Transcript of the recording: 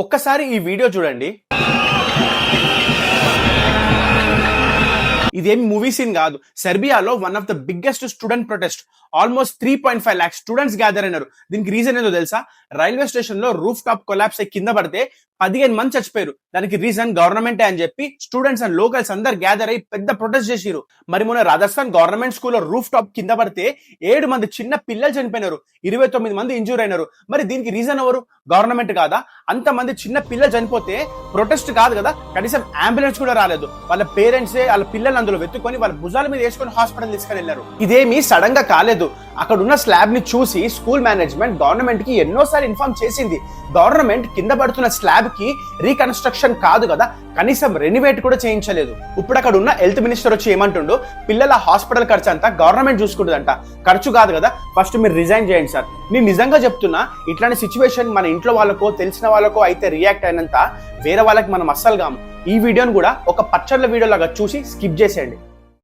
ఒక్కసారి ఈ వీడియో చూడండి. ఇదేమి మూవీ సీన్ కాదు. సెర్బియాలో one of the biggest student protest. Almost 3.5 lakhs students gather అయినారు. దీనికి రీజన్ ఏదో తెలుసా? రైల్వే స్టేషన్ లో రూఫ్ టాప్ కొలాప్స్ అయి కింద పడితే 15 మంది చచ్చిపోయారు. దానికి రీజన్ గవర్నమెంటే అని చెప్పి స్టూడెంట్స్ అండ్ లోకల్స్ అందరు గ్యాదర్ అయ్యి పెద్ద ప్రొటెస్ట్ చేసిరు. మరి మొన్న రాజస్థాన్ గవర్నమెంట్ స్కూల్లో రూఫ్ టాప్ కింద పడితే 7 మంది చిన్న పిల్లలు చనిపోయినారు, 29 మంది ఇంజూర్ అయినారు. మరి దీనికి రీజన్ ఎవరు? గవర్నమెంట్ కాదా? అంతమంది చిన్న పిల్లలు చనిపోతే ప్రొటెస్ట్ కాదు కదా, కనీసం అంబులెన్స్ కూడా రాలేదు. వాళ్ళ పేరెంట్సే వాళ్ళ పిల్లలు అందులో వెతుక్కొని వాళ్ళ భుజాల మీద వేసుకొని హాస్పిటల్ తీసుకుని వెళ్ళారు. ఇదేమి సడన్ గా కాలేదు. అక్కడ ఉన్న స్లాబ్ ని చూసి స్కూల్ మేనేజ్మెంట్ గవర్నమెంట్ కి ఎన్నోసార్లు ఇన్ఫార్మ్ చేసింది. గవర్నమెంట్ కింద పడుతున్న స్లాబ్ కి రీకన్స్ట్రక్షన్ కాదు కదా, కనీసం రెనోవేట్ కూడా చేయించలేదు. ఇప్పుడు అక్కడ ఉన్న హెల్త్ మినిస్టర్ వచ్చి ఏమంటుండో, పిల్లల హాస్పిటల్ ఖర్చు అంతా గవర్నమెంట్ చూసుకుంటుందంట. ఖర్చు కాదు కదా, ఫస్ట్ మీరు రిజైన్ చేయండి సార్. నేను నిజంగా చెప్తున్నా, ఇట్లాంటి సిచ్యువేషన్ మన ఇంట్లో వాళ్ళకో తెలిసిన వాళ్ళకో అయితే రియాక్ట్ అయినంత వేరే వాళ్ళకి మనం అస్సలు కాము. ఈ వీడియోని కూడా ఒక పచ్చళ్ళ వీడియో లాగా చూసి స్కిప్ చేసేయండి.